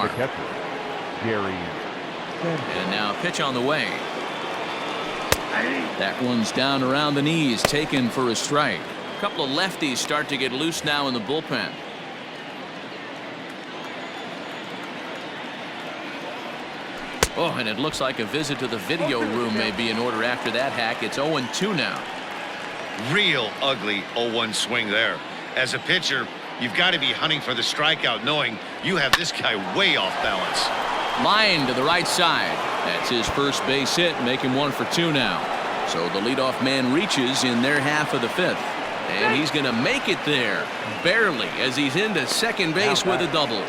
The catcher, Gary. And now a pitch on the way. That one's down around the knees, taken for a strike. A couple of lefties start to get loose now in the bullpen. Oh, and it looks like a visit to the video room may be in order after that hack. It's 0-2 now. Real ugly 0-1 swing there. As a pitcher, you've got to be hunting for the strikeout, knowing you have this guy way off balance. Line to the right side. That's his first base hit, making 1 for 2 now. So the leadoff man reaches in their half of the 5th. And he's going to make it there, barely, as he's into second base with a double.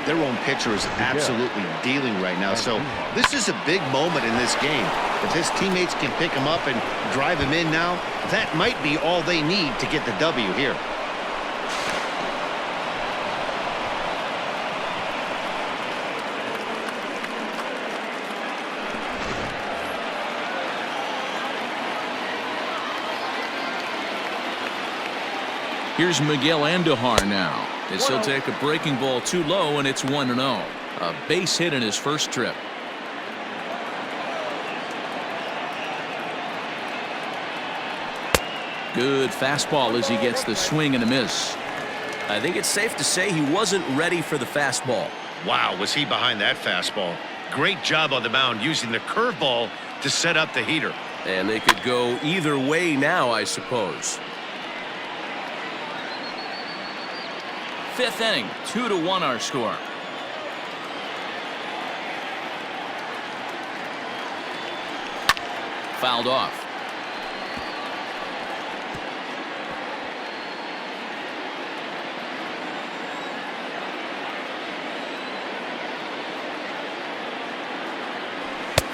Their own pitcher is absolutely dealing right now, so this is a big moment in this game. If his teammates can pick him up and drive him in now, that might be all they need to get the W here. Here's Miguel Andujar now, as he'll take a breaking ball too low, and it's 1-0. A base hit in his first trip. Good fastball as he gets the swing and a miss. I think it's safe to say he wasn't ready for the fastball. Wow, was he behind that fastball. Great job on the mound using the curveball to set up the heater. And they could go either way now, I suppose. 5th inning, 2-1 our score. Fouled off.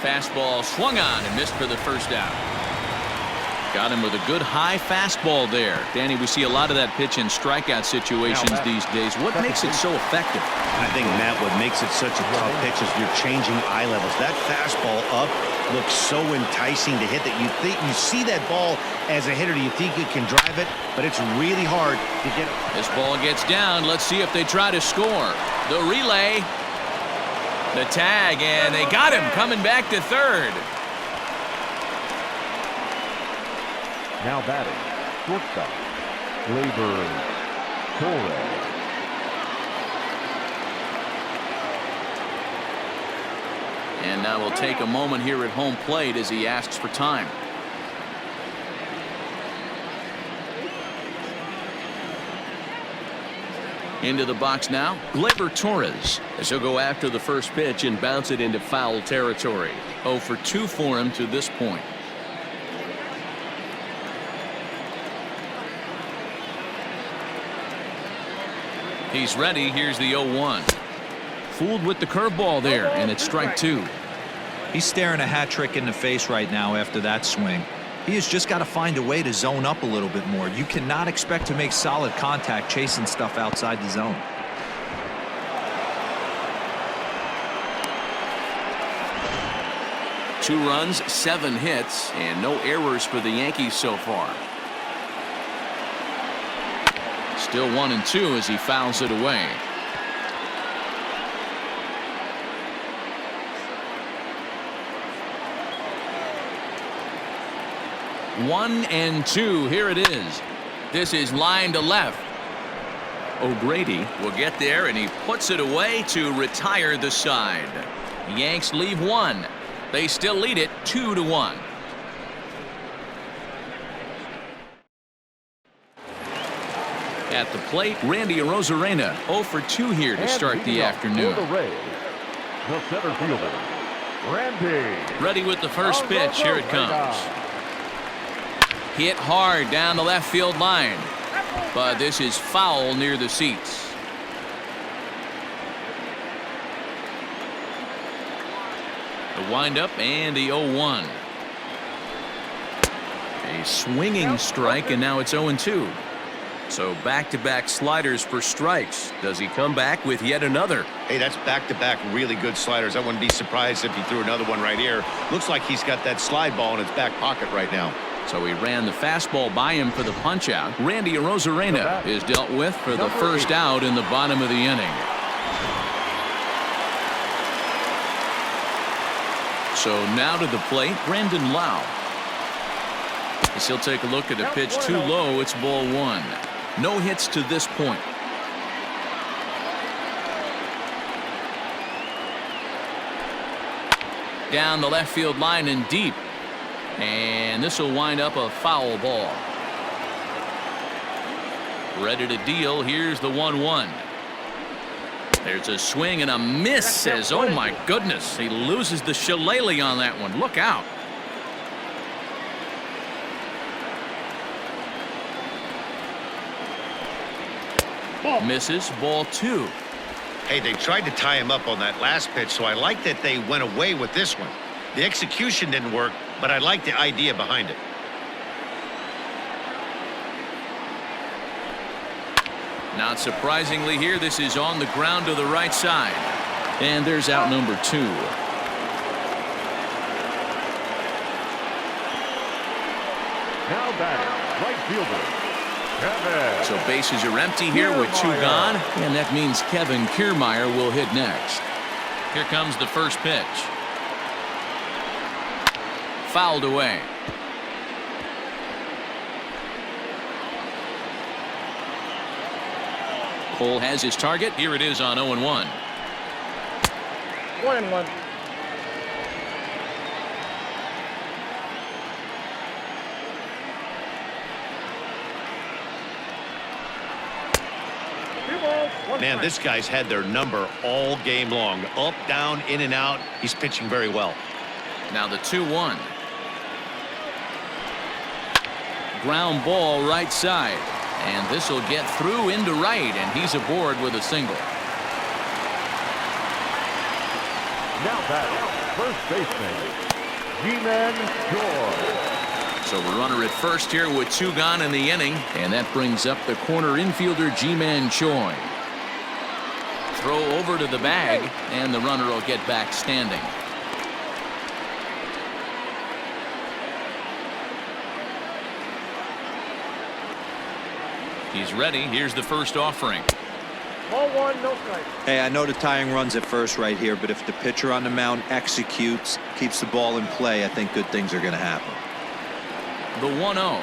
Fastball swung on and missed for the first out. Got him with a good high fastball there. Danny, we see a lot of that pitch in strikeout situations these days. What makes it so effective? I think, Matt, what makes it such a tough pitch is you're changing eye levels. That fastball up looks so enticing to hit that you see that ball as a hitter. You think you can drive it, but it's really hard to get it. This ball gets down. Let's see if they try to score. The relay. The tag, and they got him coming back to third. Now batting, shortstop, Torres. And now we'll take a moment here at home plate as he asks for time. Into the box now, Gleyber Torres, as he'll go after the first pitch and bounce it into foul territory. 0 for 2 for him to this point. He's ready. Here's the 0-1. Fooled with the curveball there, and it's strike 2. He's staring a hat trick in the face right now after that swing. He has just got to find a way to zone up a little bit more. You cannot expect to make solid contact chasing stuff outside the zone. Two runs, 7 hits, and no errors for the Yankees so far. Still 1-2 as he fouls it away. One and two. Here it is. This is line to left. O'Grady will get there, and he puts it away to retire the side. The Yanks leave 1. They still lead it 2-1. At the plate, Randy Arozarena 0 for 2 here to start the afternoon. The center fielder, Randy. Ready with the first pitch. Here it comes. Hit hard down the left field line, but this is foul near the seats. The windup and the 0-1. A swinging strike, and now it's 0-2. So back-to-back sliders for strikes. Does he come back with yet another? Hey, that's back-to-back really good sliders. I wouldn't be surprised if he threw another one right here. Looks like he's got that slide ball in his back pocket right now. So he ran the fastball by him for the punch-out. Randy Arozarena is dealt with for the first out in the bottom of the inning. So now to the plate, Brandon Lau. As he'll take a look at a pitch too low, it's ball one. No hits to this point. Down the left field line and deep. And this will wind up a foul ball. Ready to deal. Here's the 1-1. There's a swing and a miss. Says, oh my goodness, he loses the shillelagh on that one. Look out. Misses. Ball two. Hey, they tried to tie him up on that last pitch, so I like that they went away with this one. The execution didn't work, but I like the idea behind it. Not surprisingly here, this is on the ground to the right side. And there's out number two. Now batting, right fielder, Kevin. So bases are empty here with two gone. And that means Kevin Kiermaier will hit next. Here comes the first pitch. Fouled away. Cole has his target. Here it is on 0-1. 1-1. Man, this guy's had their number all game long. Up, down, in and out. He's pitching very well. Now the 2-1. Ground ball right side. And this will get through into right, and he's aboard with a single. Now batting, first baseman, G-Man Joy. So a runner at first here with two gone in the inning, and that brings up the corner infielder G-Man Choi. Throw over to the bag, and the runner will get back standing. He's ready. Here's the first offering. Ball one, no strike. Hey, I know the tying run's at first right here, but if the pitcher on the mound executes, keeps the ball in play, I think good things are going to happen. The 1-0.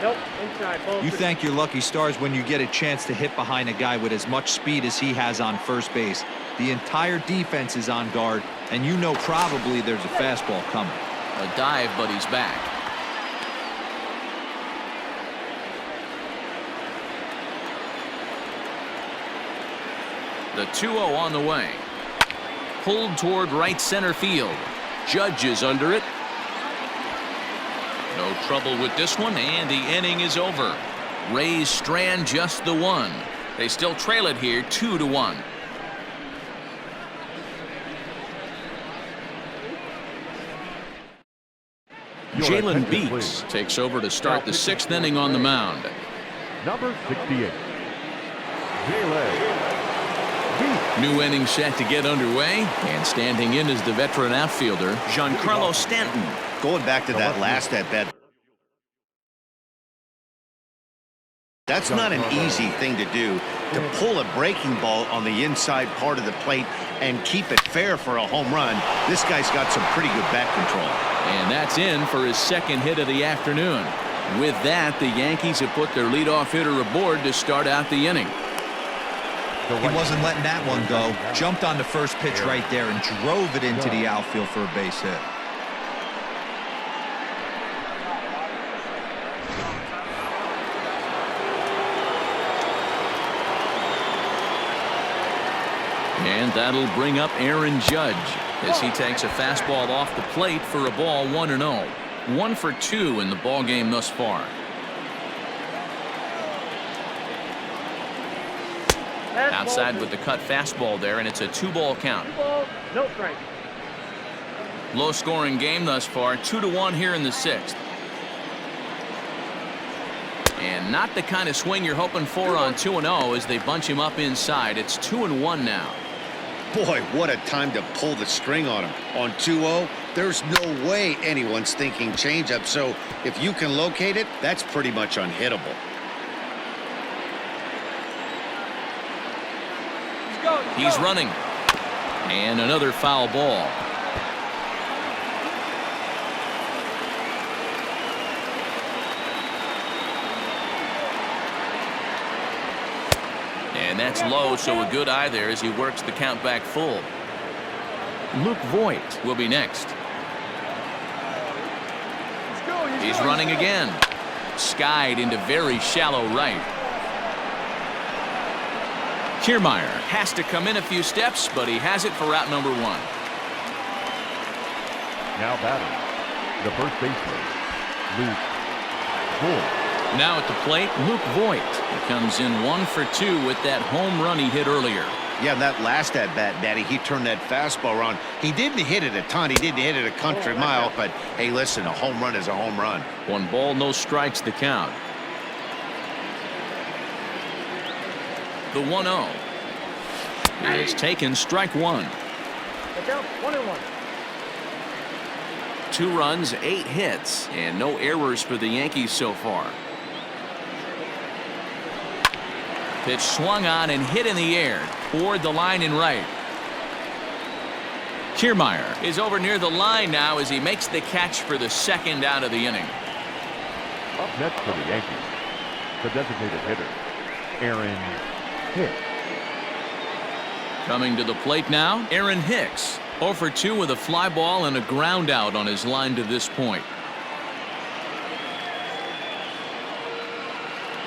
Nope, inside. Ball You three. thank your lucky stars when you get a chance to hit behind a guy with as much speed as he has on first base. The entire defense is on guard, and you know probably there's a fastball coming. A dive, but he's back. The 2-0 on the way. Pulled toward right center field. Judge is under it. No trouble with this one, and the inning is over. Rays strand just the one. They still trail it here 2-1. Jalen Beeks takes over to start the sixth inning on the mound. Number 68, Jalen. New inning set to get underway, and standing in is the veteran outfielder Giancarlo Stanton. Going back to that last at bat. That's not an easy thing to do, to pull a breaking ball on the inside part of the plate and keep it fair for a home run. This guy's got some pretty good bat control. And that's in for his second hit of the afternoon. With that, the Yankees have put their leadoff hitter aboard to start out the inning. He wasn't letting that one go. Jumped on the first pitch right there and drove it into the outfield for a base hit. And that'll bring up Aaron Judge as he takes a fastball off the plate for a ball 1-0. 1 for 2 in the ball game thus far. Outside with the cut fastball there, and it's a 2-ball count. 2 balls, no strike. Low scoring game thus far, 2-1 here in the sixth. And not the kind of swing you're hoping for on 2-0 as they bunch him up inside. It's 2-1 now. Boy, what a time to pull the string on him. On 2-0, there's no way anyone's thinking changeup. So if you can locate it, that's pretty much unhittable. He's running. And another foul ball. And that's low, so a good eye there as he works the count back full. Luke Voigt will be next. He's running again. Skied into very shallow right. Kiermaier has to come in a few steps, but he has it for route number 1. Now batting, the first baseman, Luke Voigt. Now at the plate, Luke Voigt. He comes in 1 for 2 with that home run he hit earlier. Yeah, that last at-bat, Daddy, he turned that fastball around. He didn't hit it a ton. He didn't hit it a country mile. But, hey, listen, a home run is a home run. 1 ball, no strikes the count. The 1-0. It's taken strike 1. Look out, 1-1. 2 runs, 8 hits, and no errors for the Yankees so far. Pitch swung on and hit in the air toward the line and right. Kiermaier is over near the line now as he makes the catch for the second out of the inning. Up next for the Yankees, the designated hitter, Aaron Hicks. Coming to the plate now, Aaron Hicks. 0 for 2 with a fly ball and a ground out on his line to this point.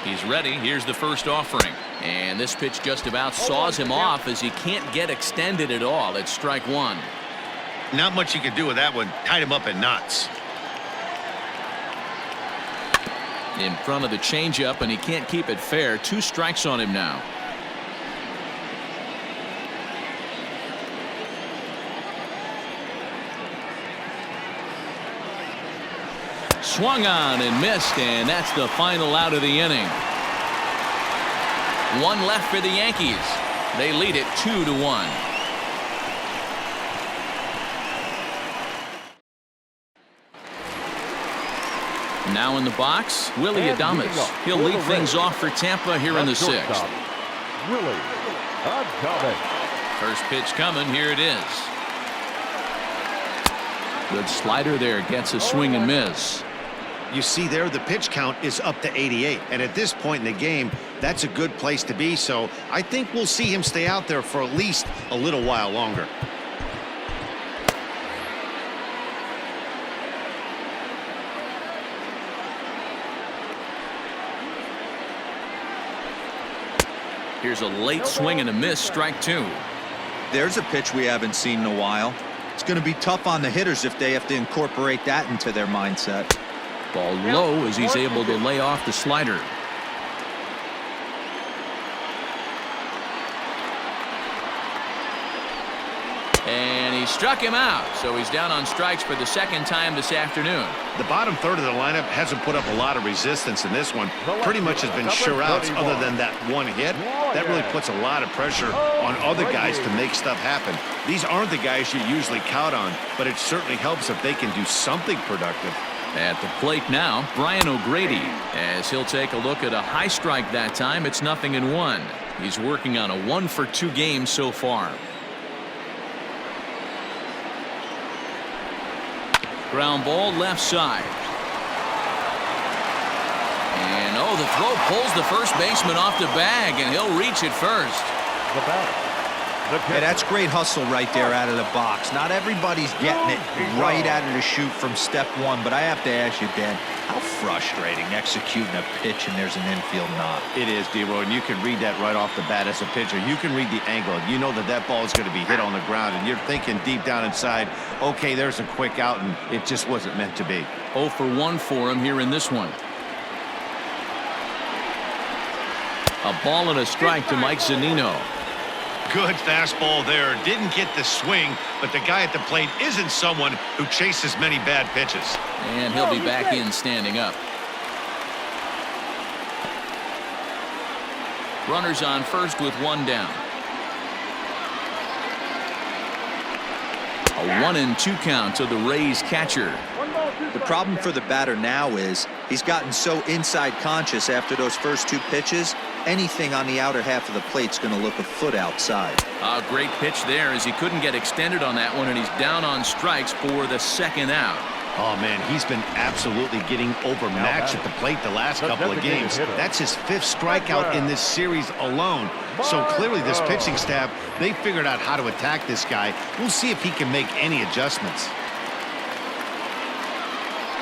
He's ready. Here's the first offering. And this pitch just about saws him off as he can't get extended at all. It's strike 1. Not much you can do with that one. Tied him up in knots. In front of the changeup, and he can't keep it fair. 2 strikes on him now. Swung on and missed, and that's the final out of the inning. 1 left for the Yankees. They lead it 2-1. Now in the box, Willie Adames. He'll lead things off for Tampa here in the 6th. Willie Adames. First pitch coming. Here it is. Good slider there. Gets a swing and miss. You see there, the pitch count is up to 88. And at this point in the game, that's a good place to be. So I think we'll see him stay out there for at least a little while longer. Here's a late swing and a miss. Strike 2. There's a pitch we haven't seen in a while. It's going to be tough on the hitters if they have to incorporate that into their mindset. Ball low as he's able to lay off the slider. And he struck him out, so he's down on strikes for the second time this afternoon. The bottom third of the lineup hasn't put up a lot of resistance in this one. Pretty much has been sure outs other than that one hit. That really puts a lot of pressure on other guys to make stuff happen. These aren't the guys you usually count on, but it certainly helps if they can do something productive. At the plate now, Brian O'Grady, as he'll take a look at a high strike that time. It's 0-1. He's working on a 1 for 2 game so far. Ground ball left side. And oh, the throw pulls the first baseman off the bag, and he'll reach it first. The batter. Yeah, that's great hustle right there out of the box. Not everybody's getting it right out of the chute from step 1, but I have to ask you, Dan, how frustrating executing a pitch and there's an infield knock. It is, D-Roy, and you can read that right off the bat as a pitcher. You can read the angle. You know that that ball is going to be hit on the ground, and you're thinking deep down inside, okay, there's a quick out, and it just wasn't meant to be. 0 for 1 for him here in this one. A ball and a strike to Mike Zunino. Good fastball there. Didn't get the swing, but the guy at the plate isn't someone who chases many bad pitches. And he'll be back in standing up. Runners on first with 1 down. A 1-2 count to the Rays catcher. The problem for the batter now is he's gotten so inside conscious after those first 2 pitches. Anything on the outer half of the plate's going to look a foot outside. A great pitch there as he couldn't get extended on that one, and he's down on strikes for the second out. Oh, man, he's been absolutely getting overmatched at the plate the last couple of games. That's his 5th strikeout in this series alone. So clearly this pitching staff, they figured out how to attack this guy. We'll see if he can make any adjustments.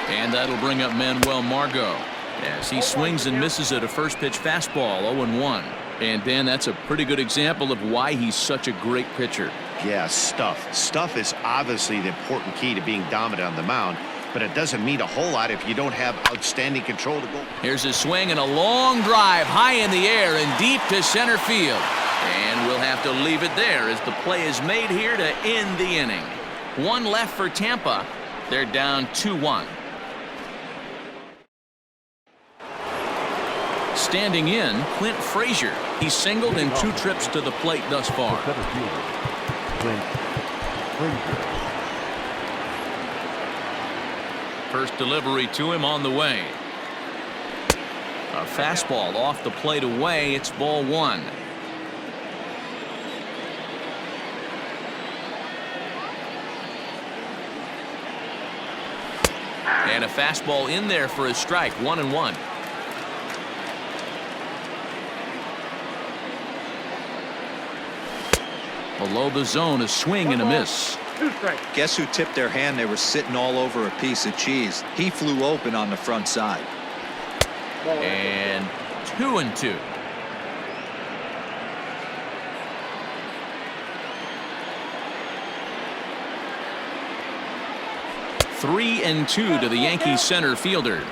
And that'll bring up Manuel Margot as he swings and misses at a first pitch fastball, 0-1. And Dan, that's a pretty good example of why he's such a great pitcher. Yeah, stuff. Stuff is obviously the important key to being dominant on the mound, but it doesn't mean a whole lot if you don't have outstanding control to go. Here's a swing and a long drive high in the air and deep to center field. And we'll have to leave it there as the play is made here to end the inning. 1 left for Tampa. They're down 2-1. Standing in, Clint Frazier. He's singled in 2 trips to the plate thus far. First delivery to him on the way. A fastball off the plate away. It's ball 1. And a fastball in there for a strike. 1-1. Below the zone, a swing and a miss. Guess who tipped their hand? They were sitting all over a piece of cheese. He flew open on the front side. And 2-2. Three and 2 to the Yankees center fielder.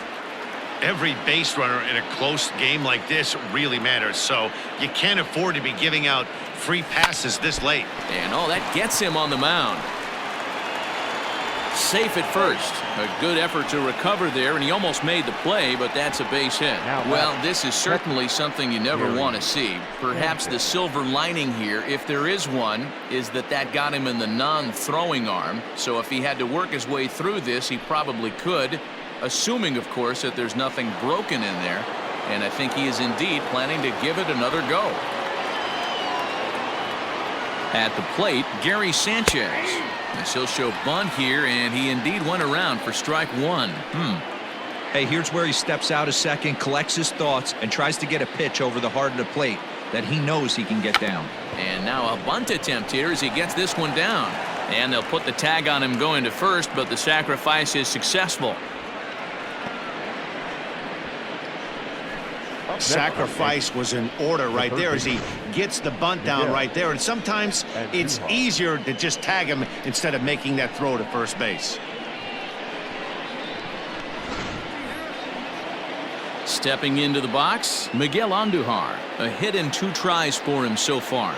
Every base runner in a close game like this really matters, so you can't afford to be giving out free passes this late. And that gets him on the mound. Safe at first. A good effort to recover there, and he almost made the play, but that's a base hit. Well, this is certainly something you never want to see. Perhaps the silver lining here, if there is one, is that got him in the non-throwing arm. So if he had to work his way through this, he probably could, assuming, of course, that there's nothing broken in there. And I think he is indeed planning to give it another go. At the plate, Gary Sanchez. As he'll show bunt here, and he indeed went around for strike 1. Hey, here's where he steps out a second, collects his thoughts, and tries to get a pitch over the heart of the plate that he knows he can get down. And now a bunt attempt here as he gets this one down. And they'll put the tag on him going to first, but the sacrifice is successful. Sacrifice was in order right there as he gets the bunt down right there. And sometimes it's easier to just tag him instead of making that throw to first base. Stepping into the box, Miguel Andujar. A hit in 2 tries for him so far.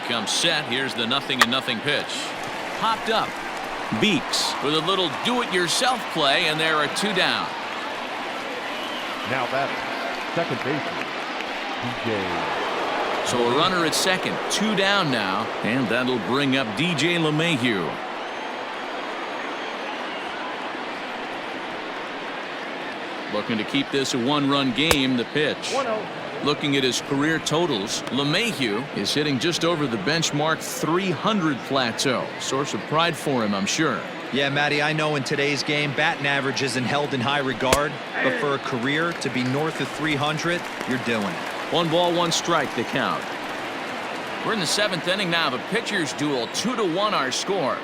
He comes set. Here's the 0-0 pitch. Popped up. Beeks with a little do-it-yourself play, and there are 2 down. Now batting, second baseman, DJ. So a runner at second, 2 down now, and that'll bring up DJ LeMahieu. Looking to keep this a 1-run game. The pitch. 1-0. Looking at his career totals, LeMahieu is hitting just over the benchmark 300 plateau. Source of pride for him, I'm sure. Yeah, Matty, I know in today's game, batting average isn't held in high regard, but for a career to be north of 300, you're doing it. 1 ball, 1 strike, the count. We're in the 7th inning now. The pitchers duel, 2-1 our score.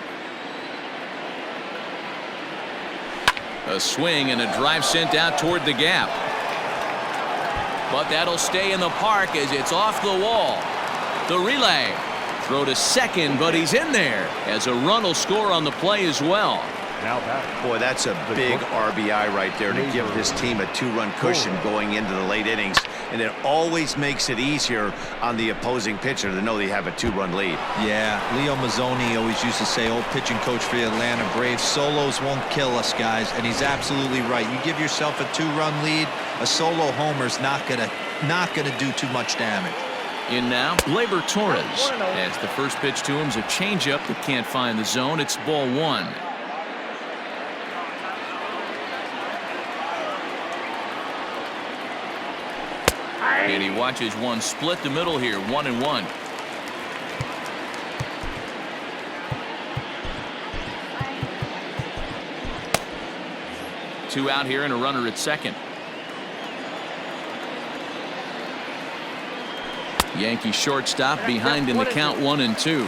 A swing and a drive sent out toward the gap. But that'll stay in the park as it's off the wall. The relay. Throw to second, but he's in there as a run will score on the play as well. Now batting. Boy, that's a big RBI right there to give this team a 2-run cushion going into the late innings. And it always makes it easier on the opposing pitcher to know they have a 2-run lead. Yeah, Leo Mazzoni always used to say, old pitching coach for the Atlanta Braves, solos won't kill us, guys. And he's absolutely right. You give yourself a 2-run lead, a solo homer's not gonna do too much damage. In now, Gleyber Torres. As the first pitch to him is a changeup that can't find the zone. It's ball 1. And he watches one split the middle here, 1-1. 2 out here and a runner at second. Yankee shortstop behind in the count 1-2.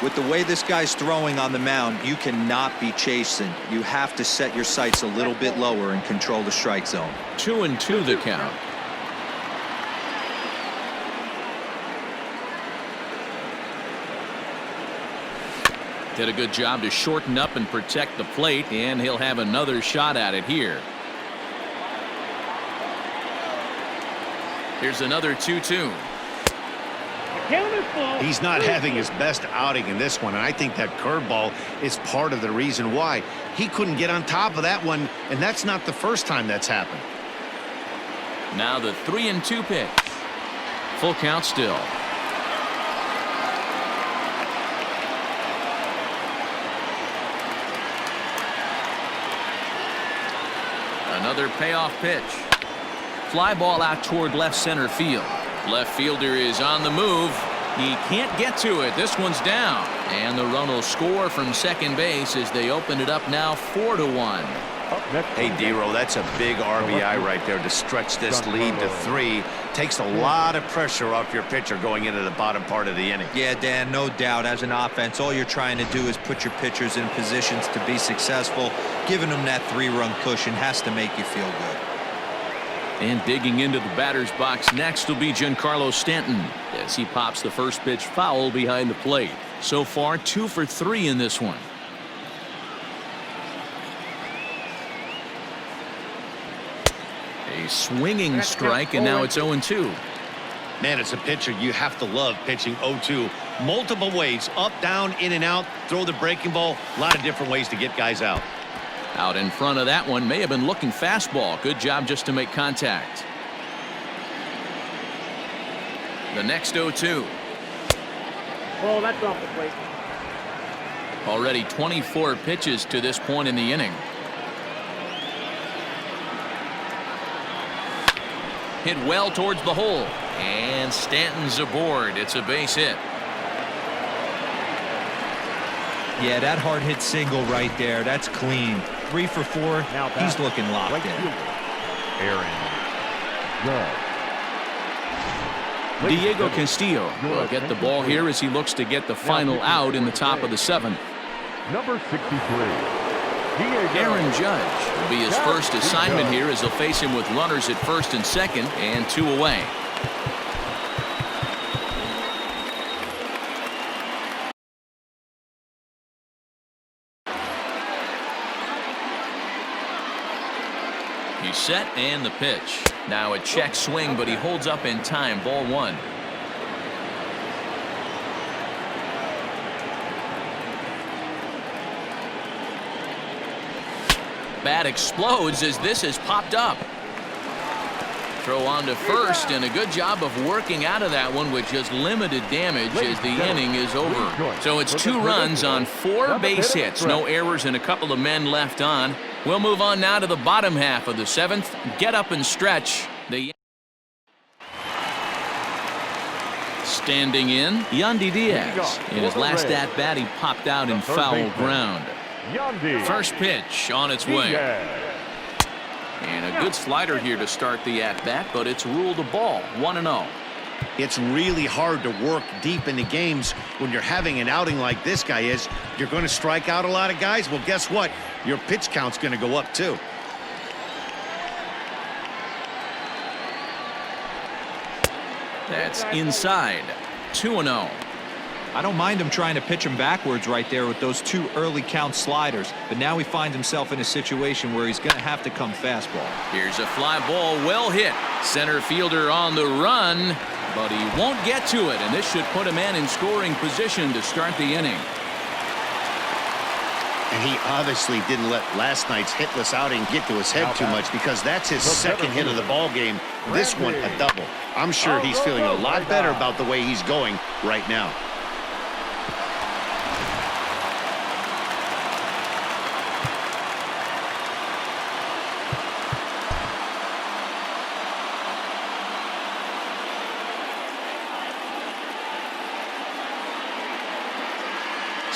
With the way this guy's throwing on the mound, you cannot be chasing. You have to set your sights a little bit lower and control the strike zone. 2-2 the count. Did a good job to shorten up and protect the plate, and he'll have another shot at it here. Here's another 2-2. He's not having his best outing in this one, and I think that curveball is part of the reason why. He couldn't get on top of that one, and that's not the first time that's happened. Now the 3-2 pitch. Full count still. Another payoff pitch. Fly ball out toward left center field. Left fielder is on the move. He can't get to it. This one's down. And the run will score from second base as they open it up now 4-1. Hey, D-Row, that's a big RBI right there to stretch this lead to 3. Takes a lot of pressure off your pitcher going into the bottom part of the inning. Yeah, Dan, no doubt. As an offense, all you're trying to do is put your pitchers in positions to be successful. Giving them that 3-run cushion has to make you feel good. And digging into the batter's box next will be Giancarlo Stanton as he pops the first pitch foul behind the plate. So far 2 for 3 in this one. A swinging strike, and now it's 0-2. Man, as a pitcher, you have to love pitching 0-2. Multiple ways, up, down, in and out, throw the breaking ball. A lot of different ways to get guys out. Out in front of that one, may have been looking fastball. Good job just to make contact. The next 0-2. Oh, that's off the plate. Already 24 pitches to this point in the inning. Hit well towards the hole, and Stanton's aboard. It's a base hit. Yeah, that hard hit single right there. That's clean. 3 for 4. He's looking locked in. Aaron Judge. Diego Castillo will get the ball here as he looks to get the final out in the top of the 7th. Number 63. Aaron Judge will be his first assignment here as he'll face him with runners at first and second and 2 away. He's set and the pitch. Now a check swing, but he holds up in time. Ball 1. Bat explodes as this has popped up. Throw on to first, and a good job of working out of that one with just limited damage as the inning is over. So it's 2 runs on 4 base hits. No errors and a couple of men left on. We'll move on now to the bottom half of the 7th. Get up and stretch. Standing in, Yandy Diaz. In his last at-bat, he popped out in foul ground. First pitch on its way. And a good slider here to start the at-bat, but it's ruled a ball. 1-0. It's really hard to work deep into games when you're having an outing like this guy is. You're going to strike out a lot of guys. Well, guess what? Your pitch count's going to go up too. That's inside. 2-0. I don't mind him trying to pitch him backwards right there with those 2 early count sliders, but now he finds himself in a situation where he's going to have to come fastball. Here's a fly ball, well hit. Center fielder on the run, but he won't get to it, and this should put a man in scoring position to start the inning. And he obviously didn't let last night's hitless outing get to his head too much, because that's his second hit of the ball game. This one a double. I'm sure he's feeling a lot better about the way he's going right now.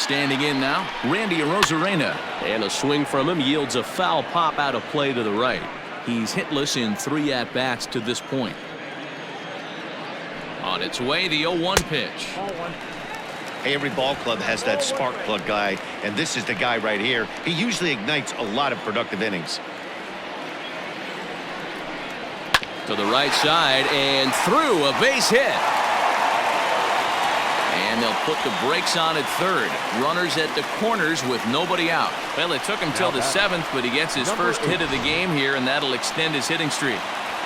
Standing in now, Randy Arozarena. And a swing from him yields a foul pop out of play to the right. He's hitless in 3 at-bats to this point. On its way, the 0-1 pitch. Hey, every ball club has that spark plug guy, and this is the guy right here. He usually ignites a lot of productive innings. To the right side and through, a base hit. And they'll put the brakes on at third. Runners at the corners with nobody out. Well, it took him till the 7th, but he gets his first hit of the game here, and that'll extend his hitting streak.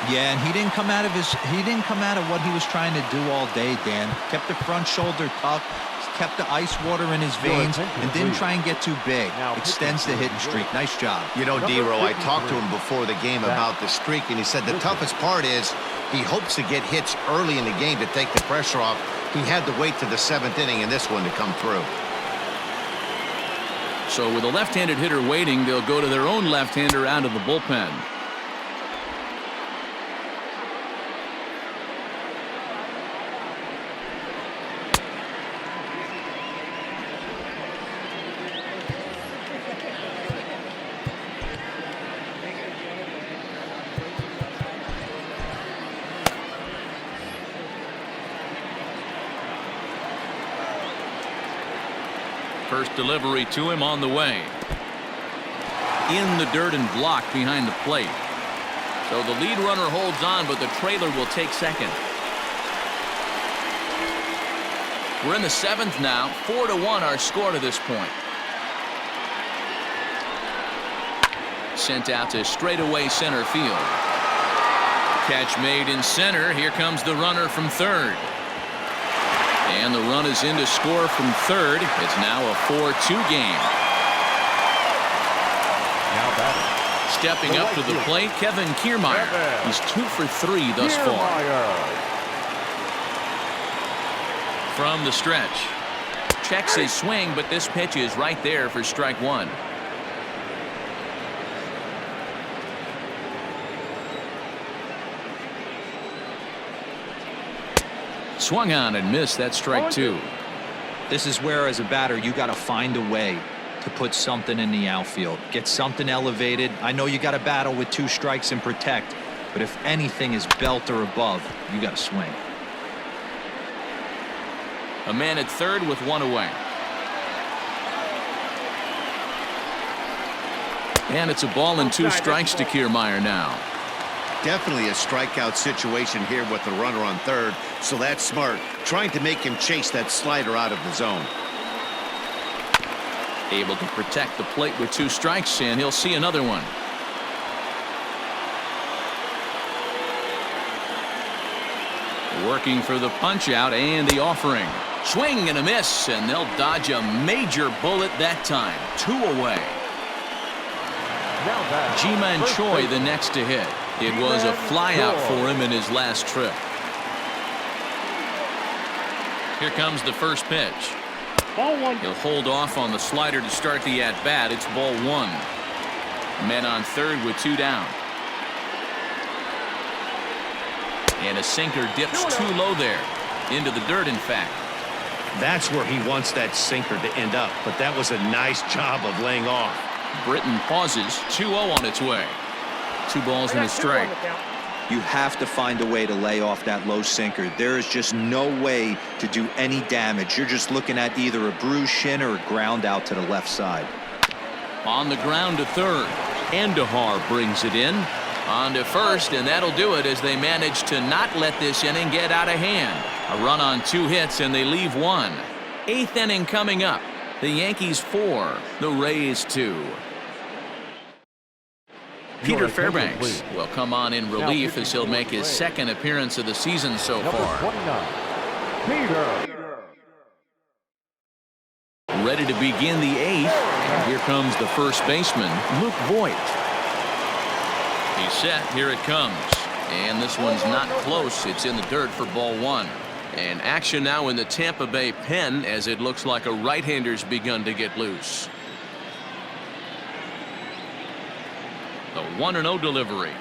Yeah, and he didn't come out of what he was trying to do all day, Dan. Kept the front shoulder tucked, kept the ice water in his veins, and didn't try and get too big. Extends the hitting streak. Nice job. You know, D-Row, I talked to him before the game about the streak, and he said the toughest part is he hopes to get hits early in the game to take the pressure off. He had to wait to the 7th inning in this one to come through. So with a left-handed hitter waiting, they'll go to their own left-hander out of the bullpen. First delivery to him on the way. In the dirt and blocked behind the plate. So the lead runner holds on, but the trailer will take second. We're in the 7th now. 4-1 our score to this point. Sent out to straightaway center field. Catch made in center. Here comes the runner from third. And the run is in to score from third. It's now a 4-2 game. Now batting. Stepping up to the plate, Kevin Kiermaier. He's 2 for 3 thus far. From the stretch. Checks his swing, but this pitch is right there for strike 1. Swung on and missed. That's strike 2. This is where, as a batter, you got to find a way to put something in the outfield. Get something elevated. I know you got to battle with 2 strikes and protect, but if anything is belt or above, you got to swing. A man at third with 1 away. And it's a ball and 2 strikes to Kiermaier now. Definitely a strikeout situation here with the runner on third, so that's smart. Trying to make him chase that slider out of the zone. Able to protect the plate with 2 strikes, and he'll see another one. Working for the punch out and the offering. Swing and a miss, and they'll dodge a major bullet that time. 2 away. Ji-Man Choi the next to hit. It was a flyout for him in his last trip. Here comes the first pitch. Ball 1. He'll hold off on the slider to start the at-bat. It's ball 1. Men on third with 2 down. And a sinker dips too low there. Into the dirt, in fact. That's where he wants that sinker to end up, but that was a nice job of laying off. Britton pauses. 2-0 on its way. 2 balls and a strike. You have to find a way to lay off that low sinker. There is just no way to do any damage. You're just looking at either a bruised shin or a ground out to the left side. On the ground to third. Andahar brings it in. On to first, and that'll do it as they manage to not let this inning get out of hand. A run on 2 hits, and they leave 1. 8th inning coming up. The Yankees 4, the Rays 2. Peter Fairbanks will come on in relief as he'll make his 2nd appearance of the season so far. 29, Peter. Ready to begin the 8th, and here comes the first baseman, Luke Voigt. He's set. Here it comes. And this one's not close. It's in the dirt for ball 1. And action now in the Tampa Bay pen as it looks like a right-hander's begun to get loose. The 1-0 delivery.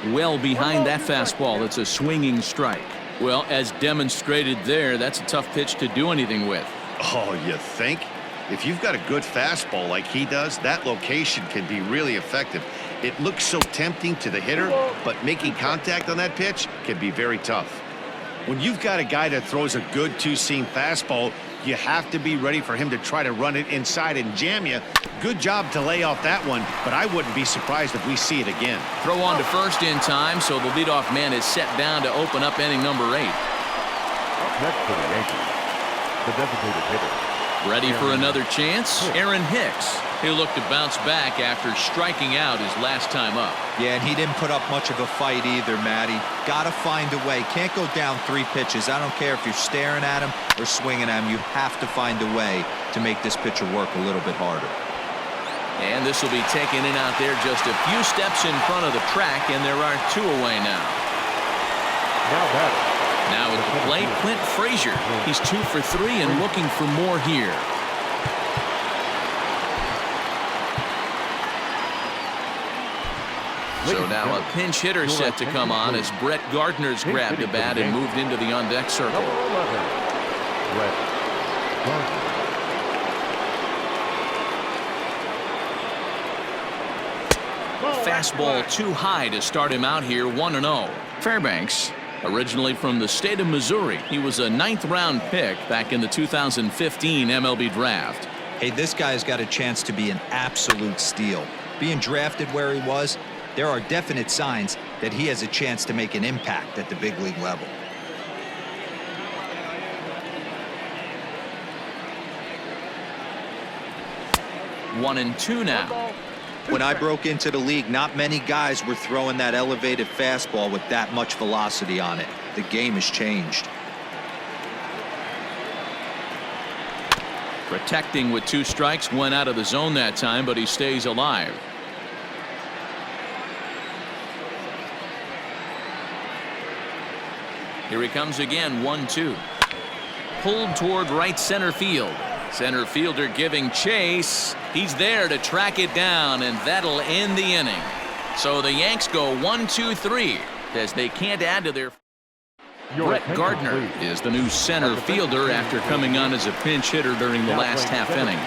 well behind that fastball. It's a swinging strike. Well, as demonstrated there, that's a tough pitch to do anything with. Oh, you think? If you've got a good fastball like he does, that location can be really effective. It looks so tempting to the hitter, but making contact on that pitch can be very tough. When you've got a guy that throws a good two-seam fastball, you have to be ready for him to try to run it inside and jam you. Good job to lay off that one, but I wouldn't be surprised if we see it again. Throw on to first in time, so the leadoff man is set down to open up inning number 8. Up next for the Yankees, the designated hitter. Ready for another chance? Aaron Hicks. He'll look to bounce back after striking out his last time up. Yeah, and he didn't put up much of a fight either, Matty. Got to find a way. Can't go down 3 pitches. I don't care if you're staring at him or swinging at him. You have to find a way to make this pitcher work a little bit harder. And this will be taken in out there just a few steps in front of the track, and there are 2 away now. Now at the plate, Clint Frazier. He's 2 for 3 and looking for more here. So now a pinch hitter set to come on as Brett Gardner's grabbed the bat and moved into the on-deck circle. Brett Gardner. Fastball too high to start him out here, 1-0. Fairbanks, originally from the state of Missouri. He was a 9th-round pick back in the 2015 MLB draft. Hey, this guy's got a chance to be an absolute steal. Being drafted where he was, there are definite signs that he has a chance to make an impact at the big league level. One and two now. When I broke into the league, not many guys were throwing that elevated fastball with that much velocity on it. The game has changed. Protecting with 2 strikes, went out of the zone that time, but he stays alive. Here he comes again, 1-2. Pulled toward right center field. Center fielder giving chase. He's there to track it down, and that'll end the inning. So the Yanks go 1-2-3 as they can't add to their. Brett Gardner is the new center fielder after coming on as a pinch hitter during the last half inning.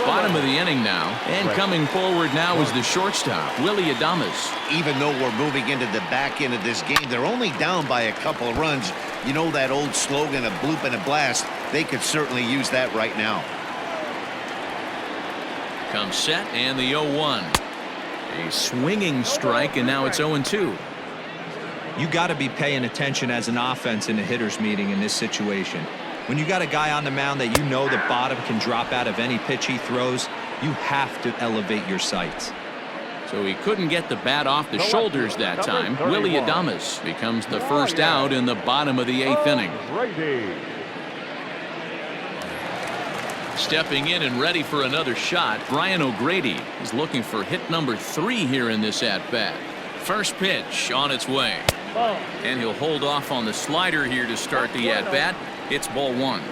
Bottom of the inning now, and coming forward now is the shortstop, Willie Adames. Even though we're moving into the back end of this game, they're only down by a couple of runs. You know that old slogan, a bloop and a blast. They could certainly use that right now. Comes set, and the 0-1. A swinging strike, and now it's 0-2. You got to be paying attention as an offense in a hitter's meeting in this situation. When you got a guy on the mound that you know the bottom can drop out of any pitch he throws, you have to elevate your sights. So he couldn't get the bat off the shoulders that time. Willie Adames becomes the first out in the bottom of the 8th inning. Stepping in and ready for another shot, Brian O'Grady is looking for hit number 3 here in this at-bat. First pitch on its way. And he'll hold off on the slider here to start the at-bat. It's ball 1.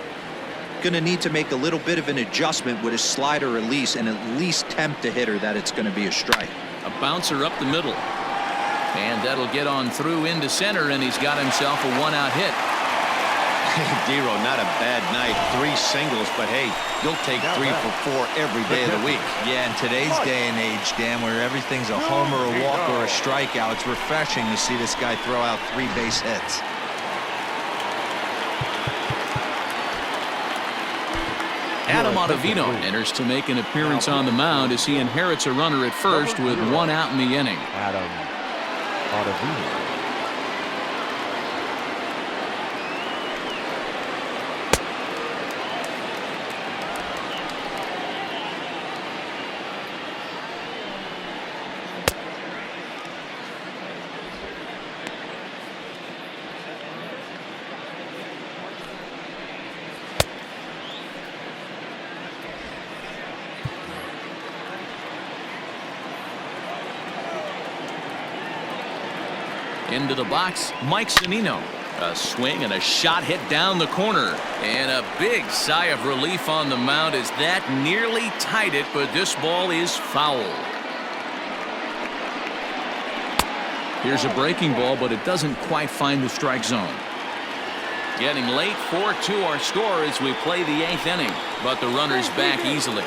Going to need to make a little bit of an adjustment with his slider release and at least tempt the hitter that it's going to be a strike. A bouncer up the middle. And that'll get on through into center, and he's got himself a 1-out hit. Dero, not a bad night. 3 singles, but hey, you'll take 3 for 4 every day of the week. Yeah, in today's day and age, Dan, where everything's a homer, a walk, or a strikeout, it's refreshing to see this guy throw out 3 base hits. Adam Ottavino enters to make an appearance on the mound as he inherits a runner at first with 1 out in the inning. Adam Ottavino. Into the box, Mike Zunino. A swing and a shot hit down the corner. And a big sigh of relief on the mound as that nearly tied it, but this ball is foul. Here's a breaking ball, but it doesn't quite find the strike zone. Getting late, 4-2 our score as we play the 8th inning, but the runner's back easily.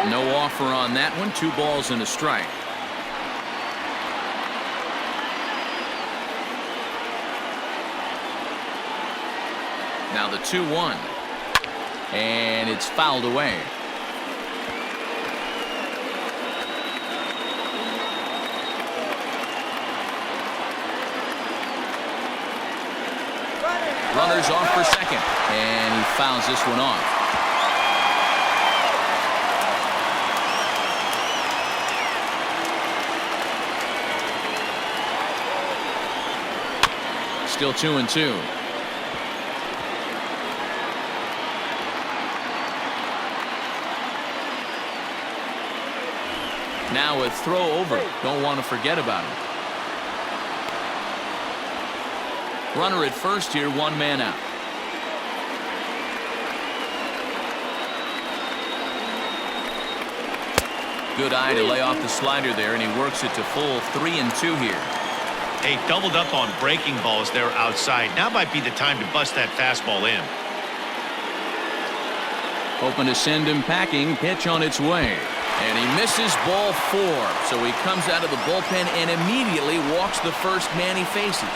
No offer on that one. 2 balls and a strike. Now the 2-1. And it's fouled away. Runner's off for second. And he fouls this one off. Still 2-2. Now a throw over. Don't want to forget about it. Runner at first here, 1 man out. Good eye to lay off the slider there, and he works it to full 3-2 here. Hey, doubled up on breaking balls there outside. Now might be the time to bust that fastball in. Hoping to send him packing. Pitch on its way. And he misses ball 4. So he comes out of the bullpen and immediately walks the first man he faces.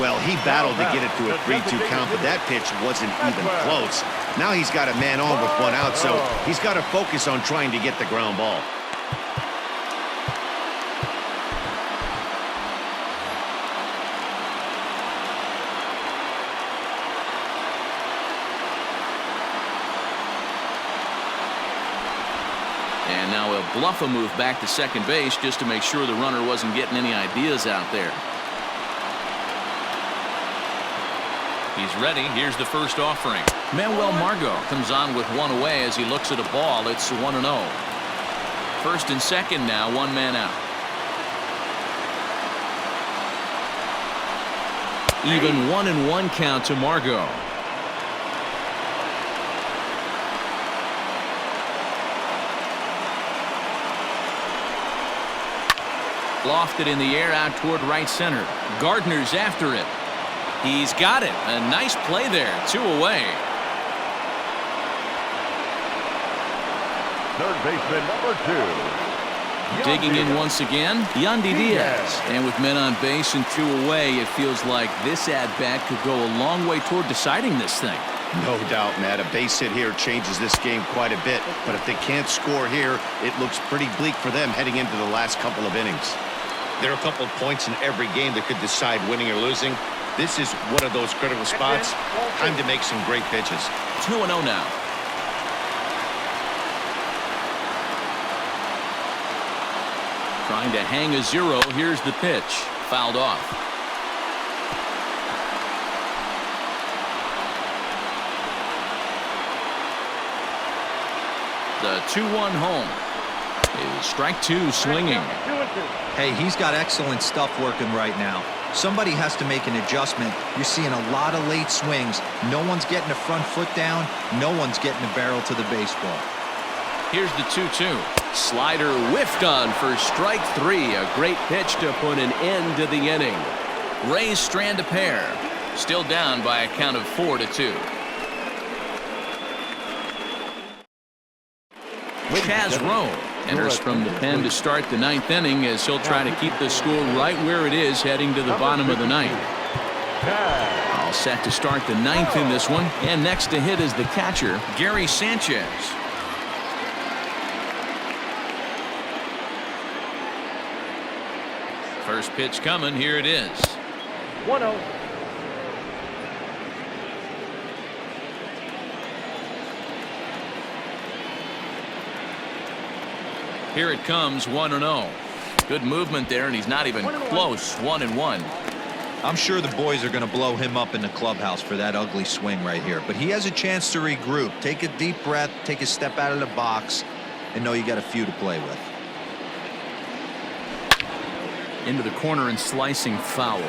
Well, he battled to get it to a 3-2 count, but that pitch wasn't even close. Now he's got a man on with 1 out, so he's got to focus on trying to get the ground ball. And now he'll bluff a move back to second base just to make sure the runner wasn't getting any ideas out there. He's ready. Here's the first offering. Manuel Margot comes on with 1 away as he looks at a ball. It's 1-0. First and second now, 1 man out. Even 1-1 count to Margot. Lofted in the air out toward right center. Gardner's after it. He's got it. A nice play there. 2 away. Third baseman number 2. Digging in once again, Yandy Diaz. And with men on base and 2 away, it feels like this at-bat could go a long way toward deciding this thing. No doubt, Matt. A base hit here changes this game quite a bit. But if they can't score here, it looks pretty bleak for them heading into the last couple of innings. There are a couple of points in every game that could decide winning or losing. This is one of those critical spots. Time to make some great pitches. 2-0 now. Trying to hang a 0. Here's the pitch. Fouled off. The 2-1 home. Is strike 2 swinging. Hey, he's got excellent stuff working right now. Somebody has to make an adjustment. You're seeing a lot of late swings. No one's getting the front foot down. No one's getting the barrel to the baseball. Here's the 2-2. Slider whiffed on for strike 3. A great pitch to put an end to the inning. Rays strand a pair. Still down by a count of 4-2. Chaz Rowe enters from the pen to start the 9th inning as he'll try to keep the score right where it is heading to the bottom of the 9th. All set to start the 9th in this one, and next to hit is the catcher, Gary Sanchez. First pitch coming. Here it is. 1-0. Here it comes. 1-0. Good movement there, and he's not even close. 1-1. I'm sure the boys are going to blow him up in the clubhouse for that ugly swing right here, but he has a chance to regroup. Take a deep breath, take a step out of the box, and know you got a few to play with. Into the corner and slicing foul.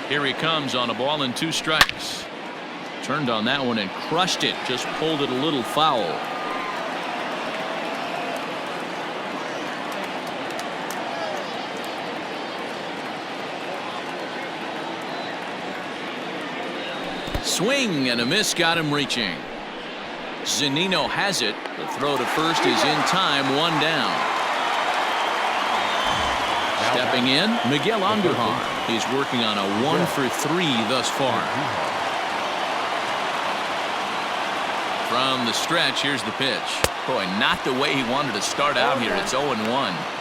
Here he comes on a ball and 2 strikes. Turned on that one and crushed it. Just pulled it a little foul. Swing and a miss got him reaching. Zunino has it. The throw to first is in time. 1 down. Stepping in, Miguel Andujar. He's working on a 1 for 3 thus far. From the stretch, here's the pitch. Boy, not the way he wanted to start out here. It's 0-1.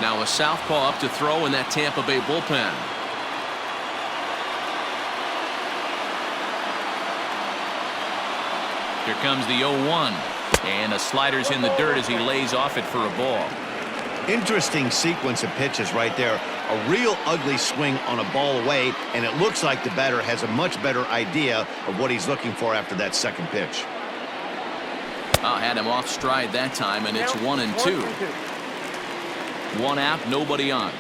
Now a southpaw up to throw in that Tampa Bay bullpen. Here comes the 0-1. And a slider's in the dirt as he lays off it for a ball. Interesting sequence of pitches right there. A real ugly swing on a ball away, and it looks like the batter has a much better idea of what he's looking for after that second pitch. Had him off stride that time, and it's 1-2. 1 out, nobody on.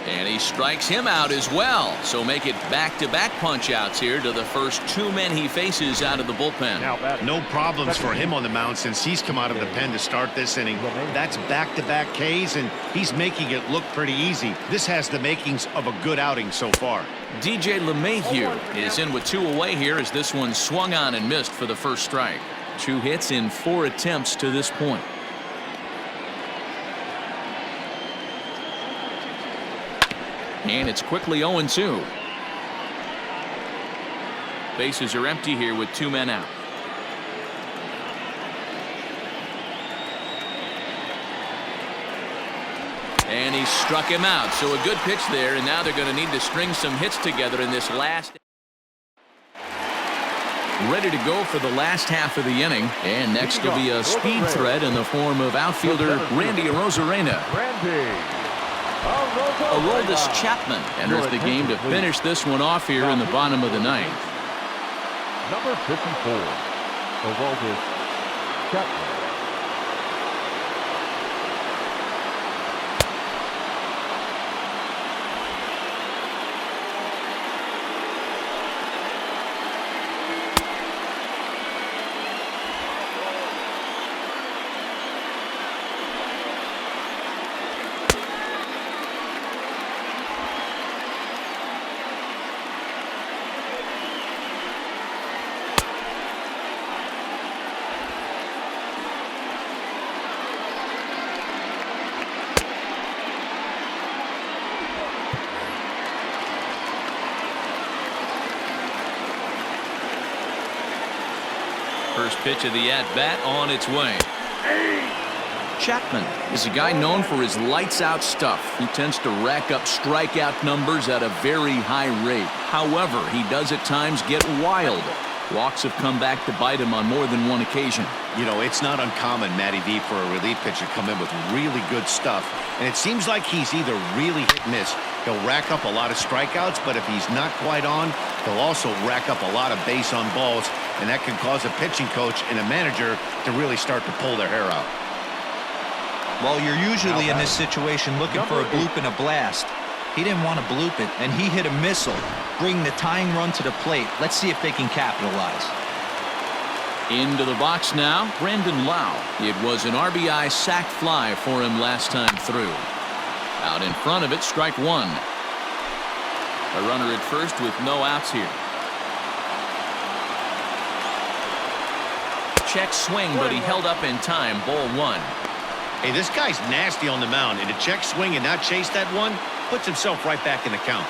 And he strikes him out as well. So make it back-to-back punch-outs here to the first 2 men he faces out of the bullpen. No problems for him on the mound since he's come out of the pen to start this inning. That's back-to-back Ks, and he's making it look pretty easy. This has the makings of a good outing so far. DJ LeMahieu is in with 2 away here as this one swung on and missed for the first strike. 2 hits in 4 attempts to this point. And it's quickly 0-2. Bases are empty here with 2 men out. And he struck him out. So a good pitch there, and now they're going to need to string some hits together in this last. Ready to go for the last half of the inning. And next will be a speed threat in the form of outfielder Randy Arozarena. Aroldis Chapman enters the game to finish this one off here in the bottom of the 9th. Number 54, Aroldis Chapman. First pitch of the at-bat on its way. Chapman is a guy known for his lights-out stuff. He tends to rack up strikeout numbers at a very high rate. However, he does at times get wild. Walks have come back to bite him on more than one occasion. You know, it's not uncommon, Matty V, for a relief pitcher to come in with really good stuff. And it seems like he's either really hit and miss. He'll rack up a lot of strikeouts, but if he's not quite on, he'll also rack up a lot of base on balls, and that can cause a pitching coach and a manager to really start to pull their hair out. Well, you're usually in this situation looking for a bloop and a blast. He didn't want to bloop it, and he hit a missile, bringing the tying run to the plate. Let's see if they can capitalize. Into the box now, Brandon Lau. It was an RBI sac fly for him last time through. Out in front of it, strike 1. A runner at first with no outs here. Check swing, but he held up in time. Ball 1. Hey, this guy's nasty on the mound, and to check swing and not chase that one puts himself right back in the count.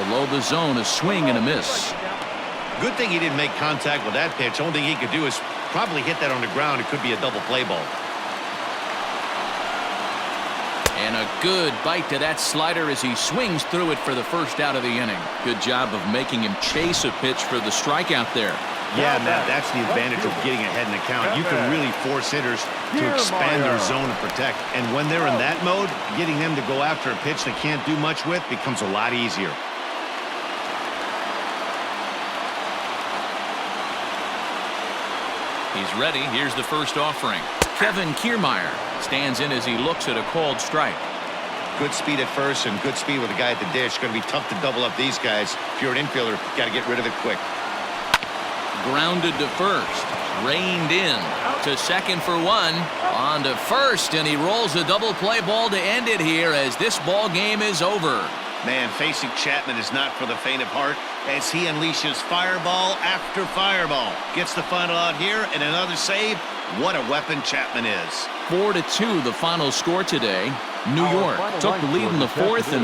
Below the zone, a swing and a miss. Good thing he didn't make contact with that pitch. Only thing he could do is probably hit that on the ground. It could be a double play ball. And a good bite to that slider as he swings through it for the first out of the inning. Good job of making him chase a pitch for the strikeout there. Yeah, Matt, that's the advantage of getting ahead in the count. You can really force hitters to expand their zone and protect. And when they're in that mode, getting them to go after a pitch they can't do much with becomes a lot easier. He's ready. Here's the first offering. Kevin Kiermaier stands in as he looks at a called strike. Good speed at first and good speed with the guy at the dish. Going to be tough to double up these guys. If you're an infielder, got to get rid of it quick. Grounded to first. Reined in to second for one. On to first, and he rolls a double play ball to end it here as this ball game is over. Man, facing Chapman is not for the faint of heart as he unleashes fireball after fireball. Gets the final out here and another save. What a weapon Chapman is. 4-2 the final score today. New York took the lead in the fourth and